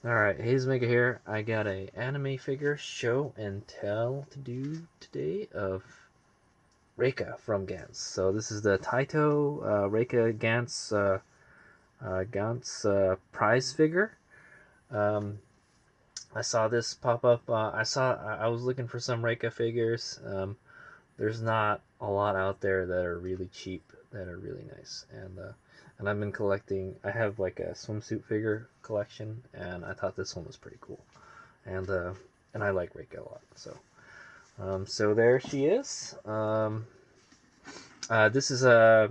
Alright, HadesOmega here. I got a anime figure show and tell to do today of Reika from Gantz. So this is the Taito Reika Gantz prize figure. Um, I saw this pop up. I was looking for some Reika figures. There's not a lot out there that are really cheap, that are really nice, and I've been collecting. I have like a swimsuit figure collection, and I thought this one was pretty cool, and I like Reika a lot. So there she is. This is a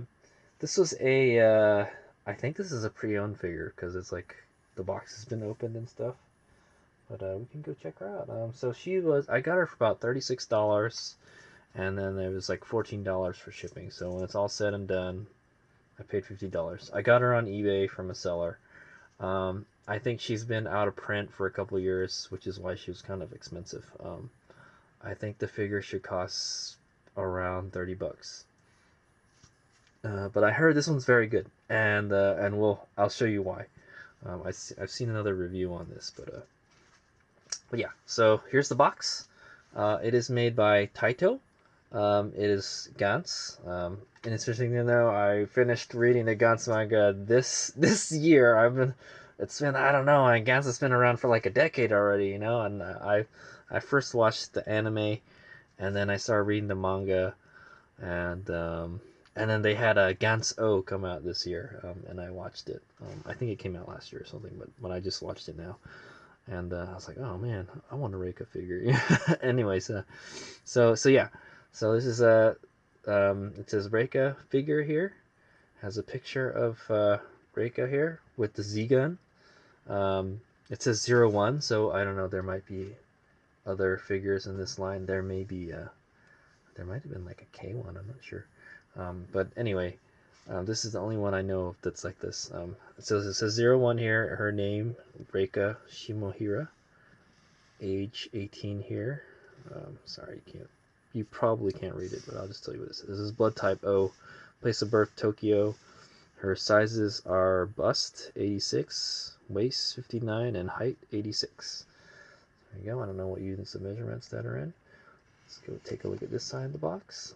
this was a I think this is a pre-owned figure because it's like the box has been opened and stuff. But we can go check her out. So I got her for about $36, and then there was like $14 for shipping. So when it's all said and done, I paid $50. I got her on eBay from a seller. I think she's been out of print for a couple of years, which is why she was kind of expensive. I think the figure should cost around $30. But I heard this one's very good, and I'll show you why. I've seen another review on this, but yeah. So here's the box. It is made by Taito. It is Gantz. And it's interesting to know I finished reading the Gantz manga this year. It's been, I don't know, Gantz has been around for like a decade already, you know. And I first watched the anime, and then I started reading the manga, and then they had a Gantz O come out this year, and I watched it. I think it came out last year or something, but I just watched it now. And I was like, oh man, I want a Reika figure. Anyways, so yeah, so this is it says Reika figure here. Has a picture of Reika here with the Z gun. It says 01, so I don't know. There might be other figures in this line. There may be there might have been like a K1. I'm not sure. But anyway, this is the only one I know of that's like this. It says 01 here. Her name, Rayko Shimohira. Age 18 here. Sorry, you probably can't read it, but I'll just tell you what it says. This is blood type O. Place of birth, Tokyo. Her sizes are bust, 86, waist, 59, and height, 86. There you go. I don't know what units of measurements that are in. Let's go take a look at this side of the box.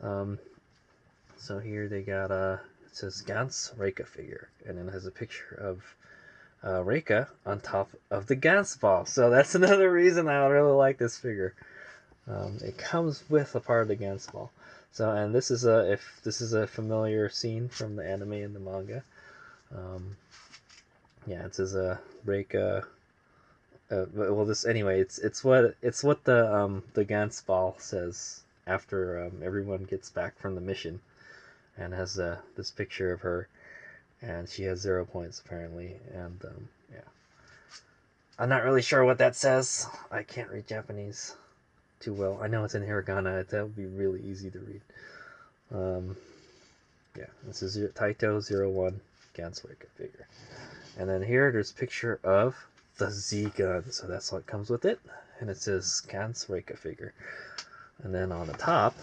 So here they got it says Gantz Reika figure, and then it has a picture of Reika on top of the Gantz ball. So that's another reason I really like this figure. It comes with a part of the Gantz ball. So, and this is a familiar scene from the anime and the manga. Yeah, it says Reika. Well, this anyway. It's what the Gantz ball says after everyone gets back from the mission, and has this picture of her, and she has 0 points apparently, and yeah, I'm not really sure what that says. I can't read Japanese too well. I know it's in hiragana. That would be really easy to read. Yeah, this is Taito 01 Gantz Reika figure, and then here there's a picture of the Z gun, so that's what comes with it, and it says Gantz Reika figure, and then on the top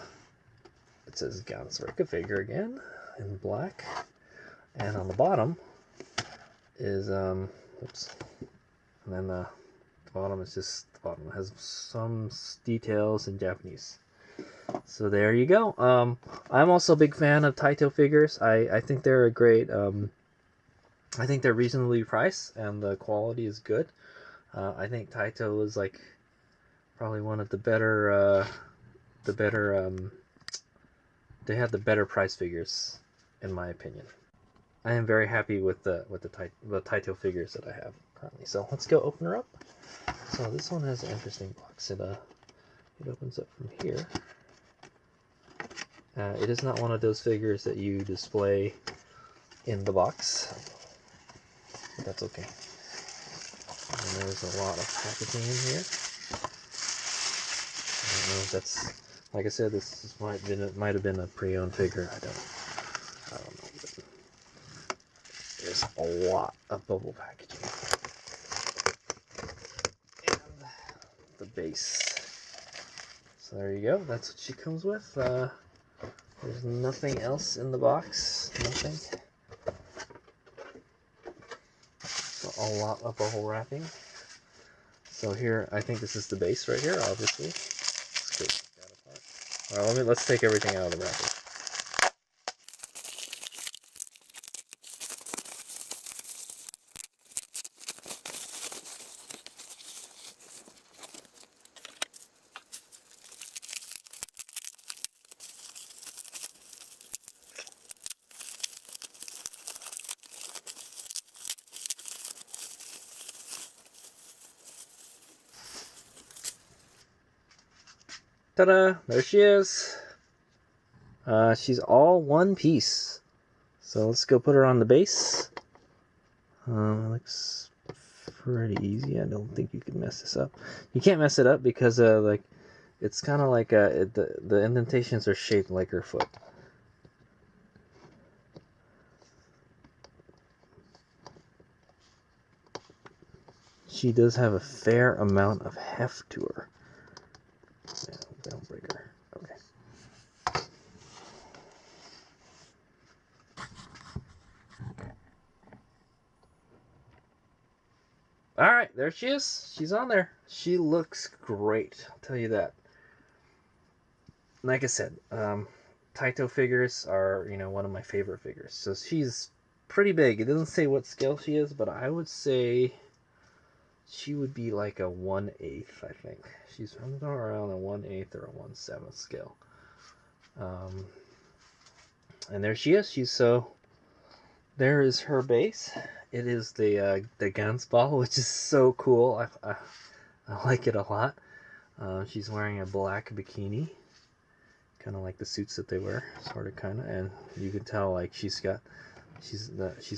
it says Gantz Reika figure again in black, and on the bottom is oops, and then the bottom is just the bottom. It has some details in Japanese. So there you go. I'm also a big fan of Taito figures. I think they're a great. I think they're reasonably priced and the quality is good. I think Taito is like probably one of the better. They have the better price figures, in my opinion. I am very happy with the Taito figures that I have currently. So let's go open her up. So this one has an interesting box. It opens up from here. It is not one of those figures that you display in the box, but that's okay. And there's a lot of packaging in here. I don't know if that's, like I said, this might have been a pre-owned figure. I don't know. But there's a lot of bubble packaging. And the base. So there you go. That's what she comes with. There's nothing else in the box. Nothing. So a lot of bubble wrapping. So here, I think this is the base right here, obviously. Let's go take that apart. All right, let's take everything out of the wrapper. Ta-da! There she is. She's all one piece. So let's go put her on the base. Looks pretty easy. I don't think you can mess this up. You can't mess it up because like it's kind of like the indentations are shaped like her foot. She does have a fair amount of heft to her. Yeah, don't break her. Okay. All right, there she is. She's on there. She looks great. I'll tell you that. Like I said, Taito figures are, one of my favorite figures. So she's pretty big. It doesn't say what scale she is, but I would say she would be like a 1/8, I think. She's around a 1/8 or a 1/7 scale. And there she is. There is her base. It is the Gantz ball, which is so cool. I like it a lot. She's wearing a black bikini, kind of like the suits that they wear, sort of, kind of. And you can tell, like, she's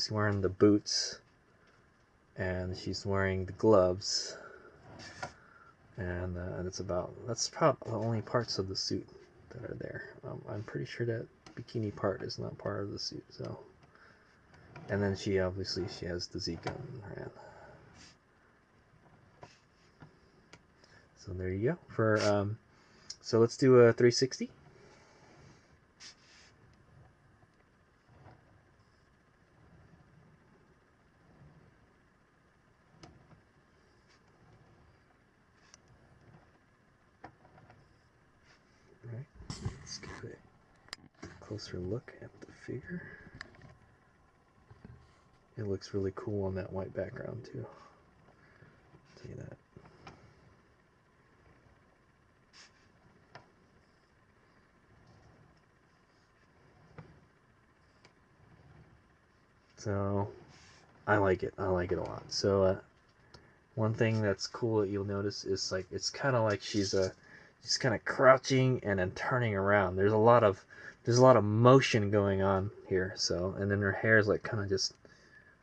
wearing the boots, and she's wearing the gloves, and that's probably the only parts of the suit that are there. I'm pretty sure that bikini part is not part of the suit, so. And then she has the Z gun in her hand. So there you go. So let's do a 360. All right, let's give a closer look at the figure. It looks really cool on that white background too. I'll tell you that. So I like it. I like it a lot. So one thing that's cool that you'll notice is, like, it's kind of like she's kind of crouching and then turning around. There's a lot of motion going on here. So, and then her hair is like kind of just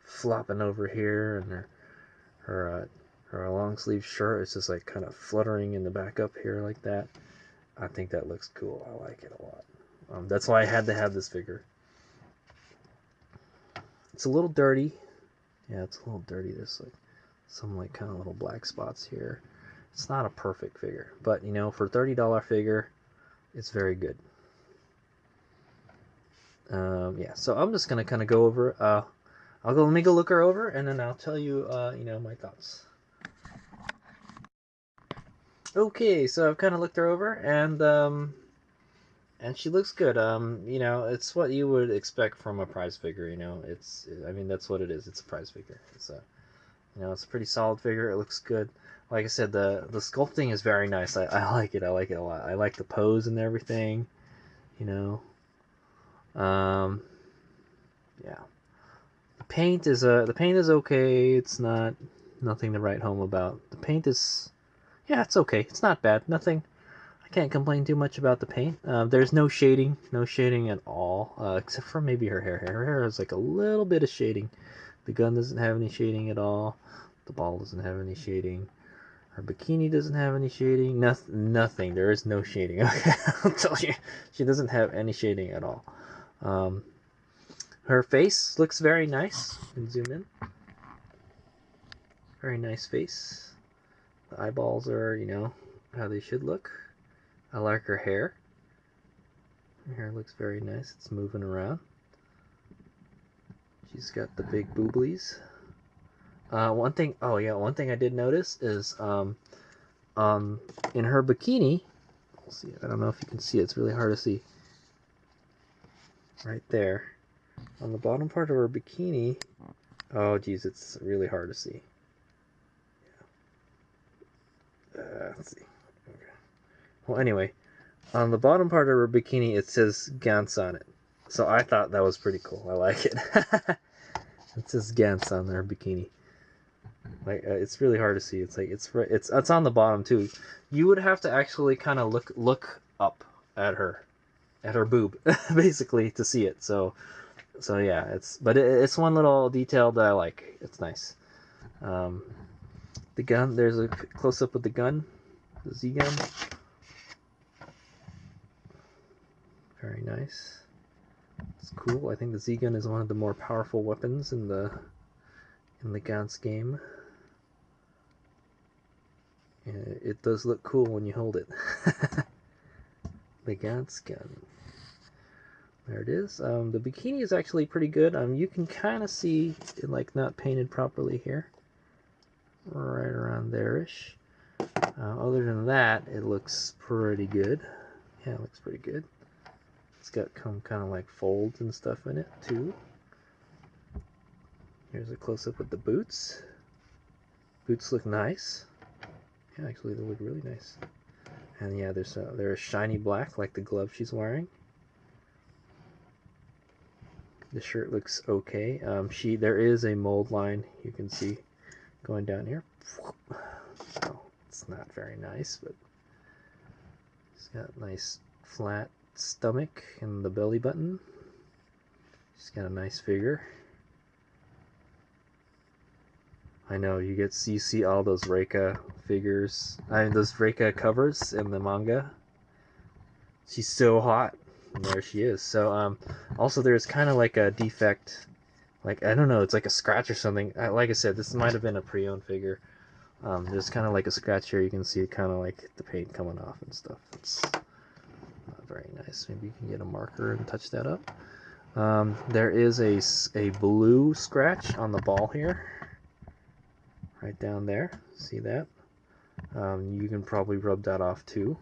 flopping over here, and her long sleeve shirt is just like kind of fluttering in the back up here like that. I think that looks cool. I like it a lot. That's why I had to have this figure. It's a little dirty. Yeah, it's a little dirty. There's like some like kind of little black spots here. It's not a perfect figure, but for $30 figure, it's very good. Yeah, so I'm just gonna kind of go over. Let me go look her over, and then I'll tell you, my thoughts. Okay, so I've kind of looked her over, and she looks good. It's what you would expect from a prize figure. That's what it is. It's a prize figure. It's a pretty solid figure. It looks good. Like I said, the sculpting is very nice. I like it. I like it a lot. I like the pose and everything. Yeah. The paint is okay. It's nothing to write home about. The paint is, yeah, it's okay. It's not bad. Nothing. I can't complain too much about the paint. There's no shading at all, except for maybe her hair. Her hair has like a little bit of shading. The gun doesn't have any shading at all. The ball doesn't have any shading. Her bikini doesn't have any shading. Nothing. There is no shading. Okay, I'll tell you, she doesn't have any shading at all. Her face looks very nice. You can zoom in. Very nice face. The eyeballs are, how they should look. I like her hair. Her hair looks very nice. It's moving around. She's got the big booblies. One thing, oh yeah, one thing I did notice is in her bikini, let's see, I don't know if you can see it, it's really hard to see. Right there, on the bottom part of her bikini, oh geez, it's really hard to see. Let's see. Okay. Well, anyway, on the bottom part of her bikini, it says Gantz on it. So I thought that was pretty cool. I like it. It says Gantz on her bikini. Like it's really hard to see. It's like it's on the bottom too. You would have to actually kind of look up at her boob, basically, to see it. So yeah, it's one little detail that I like. It's nice. The gun. There's a close up of the gun, the Z gun. Very nice. It's cool. I think the Z gun is one of the more powerful weapons in the Gantz game. And it does look cool when you hold it. The Gantz gun. There it is. The bikini is actually pretty good. You can kind of see it like not painted properly here. Right around there-ish. Other than that, it looks pretty good. Yeah, it looks pretty good. It's got kind of like folds and stuff in it too. Here's a close-up of the boots. Boots look nice. Yeah, actually they look really nice. And yeah, they're shiny black like the glove she's wearing. The shirt looks okay. There is a mold line you can see going down here. So it's not very nice, but it's got nice flat stomach and the belly button. She's got a nice figure. I know you see all those Reika figures. Those Reika covers in the manga. She's so hot. And there she is. So also there's kind of like a defect. Like, I don't know, it's like a scratch or something. Like I said, this might have been a pre-owned figure. There's kind of like a scratch here. You can see kind of like the paint coming off and stuff. It's not very nice. Maybe you can get a marker and touch that up. There is a blue scratch on the ball here. Right down there. See that? You can probably rub that off too.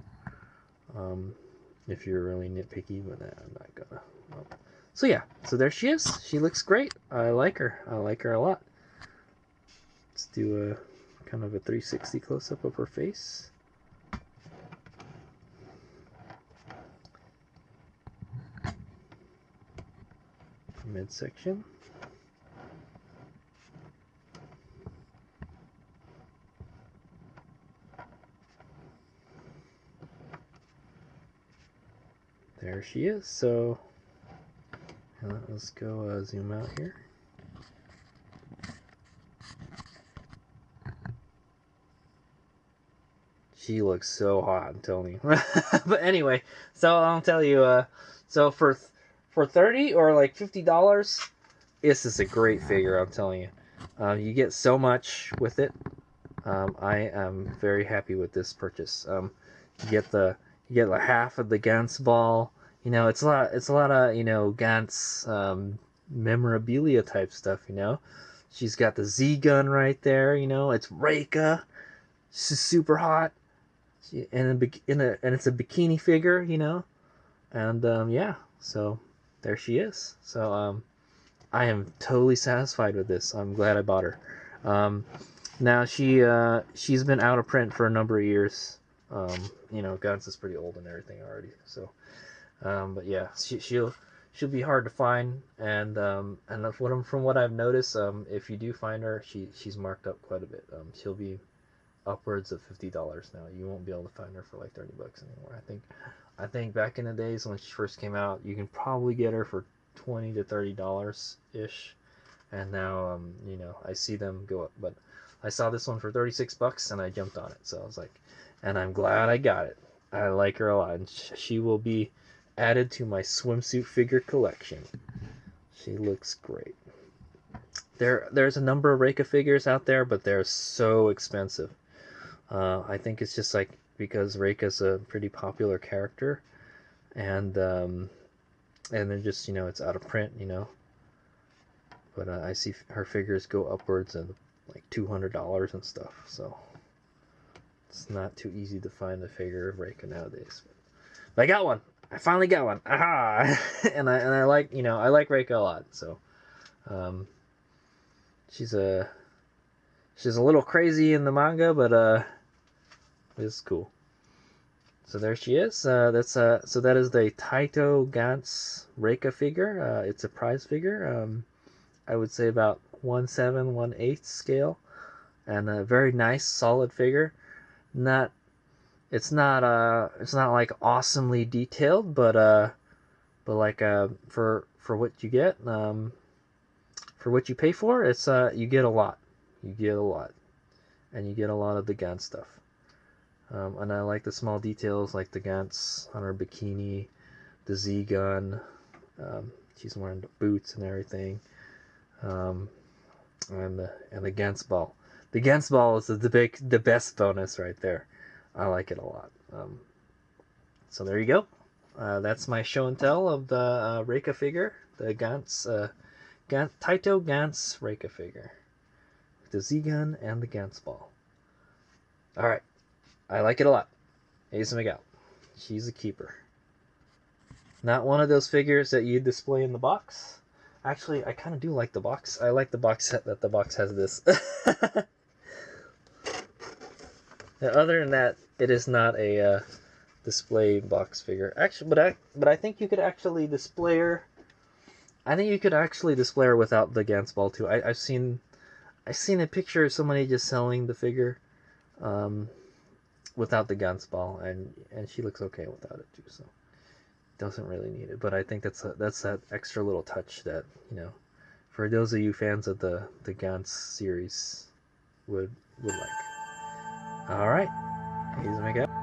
If you're really nitpicky, but I'm not gonna. Well. So yeah, so there she is. She looks great. I like her. I like her a lot. Let's do a kind of a 360 close-up of her face. Midsection. There she is. So let's go zoom out here. She looks so hot, I'm telling you. But anyway, so I'll tell you. So for $30 or like $50, this is a great figure. I'm telling you. You get so much with it. I am very happy with this purchase. You get like half of the Gantz ball. You know, it's a lot of, you know, Gantz memorabilia type stuff, you know. She's got the Z gun right there, you know. It's Reika. She's super hot. And it's a bikini figure, you know. And yeah, so there she is. So I am totally satisfied with this. I'm glad I bought her. Now she's been out of print for a number of years. You know, Gantz is pretty old and everything already. So, but yeah, she'll be hard to find. And from what I've noticed, if you do find her, she's marked up quite a bit. She'll be upwards of $50 now. You won't be able to find her for like $30 anymore. I think back in the days when she first came out, you can probably get her for $20 to $30 ish. And now, you know, I see them go up. But I saw this one for $36 and I jumped on it. So I was like, and I'm glad I got it. I like her a lot, and she will be added to my swimsuit figure collection. She looks great. There's a number of Reika figures out there, but they're so expensive. I think it's just like because Reika's a pretty popular character, and they're just, you know, it's out of print, you know. But I see her figures go upwards of like $200 and stuff. So it's not too easy to find a figure of Rayko nowadays. But I got one. I finally got one. Aha! and I like, you know, I like Rayko a lot. So she's a little crazy in the manga, but it's cool. So there she is. So that is the Taito Gantz Reika figure. It's a prize figure. I would say about 1/7, 1/8 scale, and a very nice, solid figure. It's not like awesomely detailed, but like for what you get, for what you pay for, it's you get a lot. You get a lot, and you get a lot of the Gantz stuff. And I like the small details, like the Gantz on her bikini, the Z gun. She's wearing the boots and everything. And the Gantz ball. The Gantz ball is the best bonus right there. I like it a lot. So there you go. That's my show and tell of the Reika figure, the Taito Gantz Reika figure, with the Z gun and the Gantz ball. All right. I like it a lot. HadesOmega out. She's a keeper. Not one of those figures that you display in the box. Actually, I kind of do like the box. I like the box set that the box has this. Other than that, it is not a display box figure. Actually, but I think you could actually display her. I think you could actually display her without the Gantz ball too. I've seen a picture of somebody just selling the figure. Without the Gantz ball, and she looks okay without it too, so doesn't really need it. But I think that's that extra little touch that, you know, for those of you fans of the Gantz series would like. All right, HadesOmega.